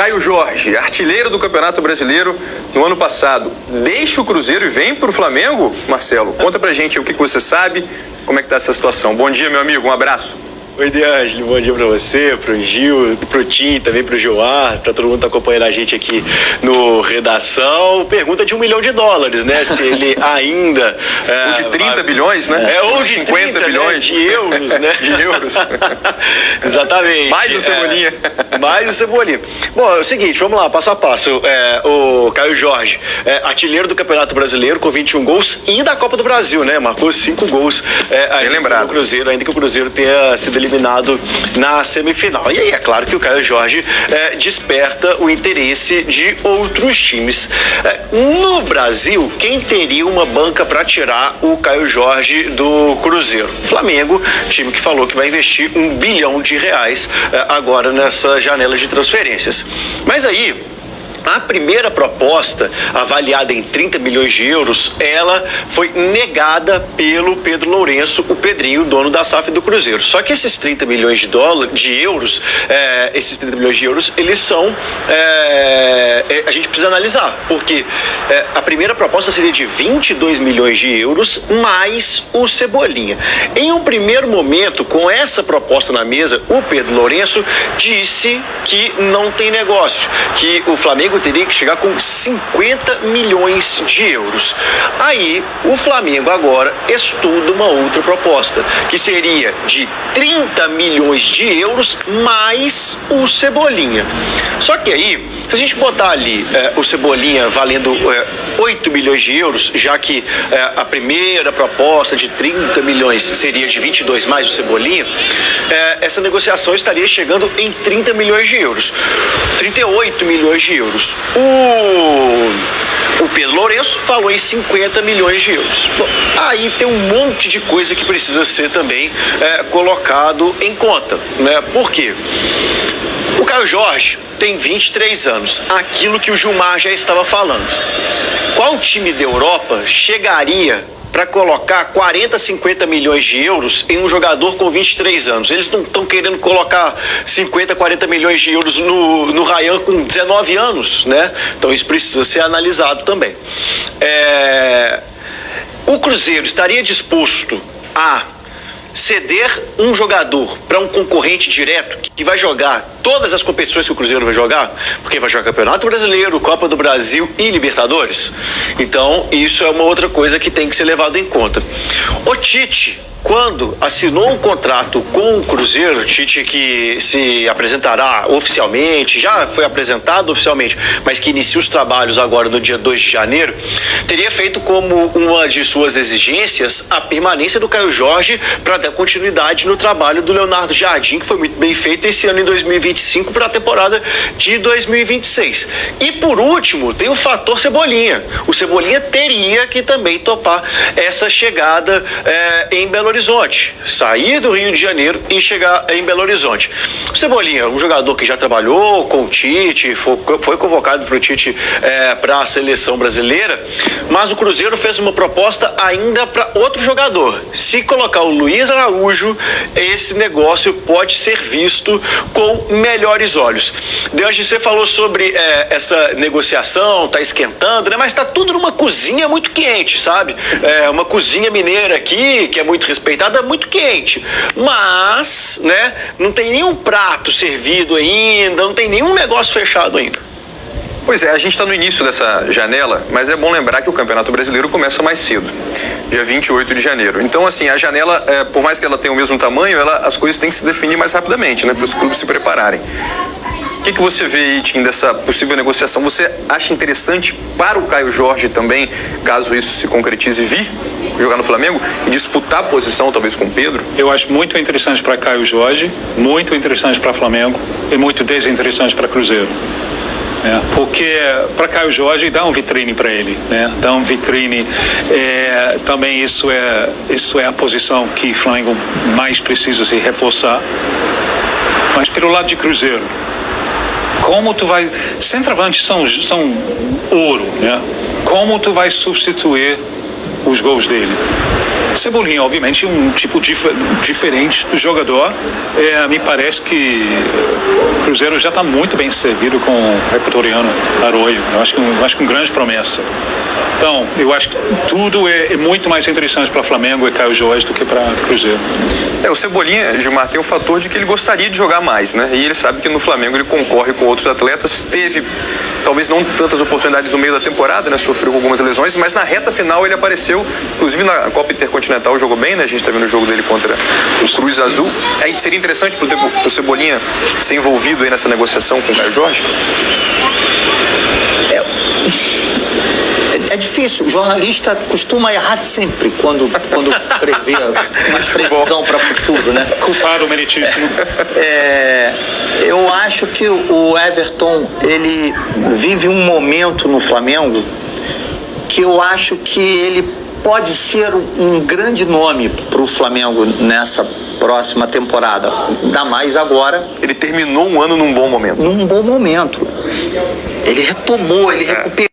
Caio Jorge, artilheiro do Campeonato Brasileiro no ano passado, deixa o Cruzeiro e vem para o Flamengo? Marcelo, conta pra gente o que você sabe, como é que tá essa situação. Bom dia, meu amigo, um abraço. Oi, D'Angelo, bom dia pra você, pro Gil, pro Tim, também pro Gilmar, pra todo mundo que tá acompanhando a gente aqui no Redação. Pergunta de $1 milhão, né? Se ele ainda... ou de 30 bilhões, né? Ou de 50 30, bilhões. Né? De euros, né? De euros. Exatamente. Mais o Cebolinha. Mais o Cebolinha. Bom, é o seguinte, vamos lá, passo a passo. O Caio Jorge, artilheiro do Campeonato Brasileiro com 21 gols e da Copa do Brasil, né? Marcou 5 gols lembrado. No Cruzeiro, ainda que o Cruzeiro tenha sido eliminado na semifinal. E aí é claro que o Caio Jorge desperta o interesse de outros times. No Brasil, quem teria uma banca para tirar o Caio Jorge do Cruzeiro? Flamengo, time que falou que vai investir R$1 bilhão agora nessa janela de transferências. Mas aí, a primeira proposta, avaliada em 30 milhões de euros, ela foi negada pelo Pedro Lourenço, o Pedrinho, dono da SAF do Cruzeiro. Só que esses 30 milhões de euros, eles são... a gente precisa analisar, porque a primeira proposta seria de 22 milhões de euros mais o Cebolinha. Em um primeiro momento, com essa proposta na mesa, o Pedro Lourenço disse que não tem negócio, que o Flamengo teria que chegar com 50 milhões de euros. Aí, o Flamengo agora estuda uma outra proposta, que seria de 30 milhões de euros mais o Cebolinha. Só que aí, se a gente botar ali o Cebolinha valendo 8 milhões de euros, já que a primeira proposta de 30 milhões seria de 22 mais o Cebolinha, essa negociação estaria chegando em 30 milhões de euros. 38 milhões de euros. O Pedro Lourenço falou em 50 milhões de euros. Bom, aí tem um monte de coisa que precisa ser também colocado em conta, né? Por quê? O Caio Jorge tem 23 anos, aquilo que o Gilmar já estava falando. Qual time da Europa chegaria para colocar 40, 50 milhões de euros em um jogador com 23 anos? Eles não estão querendo colocar 50, 40 milhões de euros no Ryan com 19 anos, né? Então isso precisa ser analisado também. O Cruzeiro estaria disposto a ceder um jogador para um concorrente direto que vai jogar todas as competições que o Cruzeiro vai jogar, porque vai jogar Campeonato Brasileiro, Copa do Brasil e Libertadores? Então isso é uma outra coisa que tem que ser levado em conta. O Tite, quando assinou um contrato com o Cruzeiro, Tite que se apresentará oficialmente, já foi apresentado oficialmente, mas que inicia os trabalhos agora no dia 2 de janeiro, teria feito como uma de suas exigências a permanência do Caio Jorge para dar continuidade no trabalho do Leonardo Jardim, que foi muito bem feito esse ano em 2025 para a temporada de 2026. E por último, tem o fator Cebolinha. O Cebolinha teria que também topar essa chegada em Belo Horizonte, sair do Rio de Janeiro e chegar em Belo Horizonte. O Cebolinha, um jogador que já trabalhou com o Tite, foi convocado para o Tite para a seleção brasileira, mas o Cruzeiro fez uma proposta ainda para outro jogador. Se colocar o Luiz Araújo, esse negócio pode ser visto com melhores olhos. D'Angelo, você falou sobre essa negociação, tá esquentando, né? Mas tá tudo numa cozinha muito quente, sabe? Uma cozinha mineira aqui, que é muito respeitada, muito quente, mas, né, não tem nenhum prato servido ainda, não tem nenhum negócio fechado ainda. Pois é, a gente está no início dessa janela, mas é bom lembrar que o Campeonato Brasileiro começa mais cedo, dia 28 de janeiro. Então, assim, a janela, por mais que ela tenha o mesmo tamanho, as coisas têm que se definir mais rapidamente, né, para os clubes se prepararem. O que você vê aí, Tim, dessa possível negociação? Você acha interessante para o Caio Jorge também, caso isso se concretize, vir jogar no Flamengo e disputar a posição talvez com o Pedro? Eu acho muito interessante para Caio Jorge, muito interessante para Flamengo e muito desinteressante para Cruzeiro. Porque para Caio Jorge dá um vitrine para ele, né? Dá um vitrine. Também isso é a posição que o Flamengo mais precisa se reforçar. Mas pelo lado de Cruzeiro, como tu vai... Centroavantes são ouro, né? Como tu vai substituir os gols dele? Cebolinha, obviamente, é um tipo diferente do jogador. Me parece que o Cruzeiro já está muito bem servido com o equatoriano Arroyo. Eu acho que uma grande promessa. Então, eu acho que tudo é muito mais interessante para Flamengo e Caio Jorge do que para Cruzeiro. O Cebolinha, Gilmar, tem o fator de que ele gostaria de jogar mais, né? E ele sabe que no Flamengo ele concorre com outros atletas. Teve, talvez não tantas oportunidades no meio da temporada, né? Sofreu com algumas lesões, mas na reta final ele apareceu. Inclusive na Copa Intercontinental jogou bem, né? A gente tá vendo o jogo dele contra o Cruz Azul. Aí seria interessante pro Cebolinha ser envolvido aí nessa negociação com o Caio Jorge? É difícil, o jornalista costuma errar sempre quando prevê uma previsão para o futuro, né? Culpado meritíssimo. Eu acho que o Everton, ele vive um momento no Flamengo que eu acho que ele pode ser um grande nome para o Flamengo nessa próxima temporada, ainda mais agora. Ele terminou um ano num bom momento. Num bom momento. Ele retomou, ele recuperou.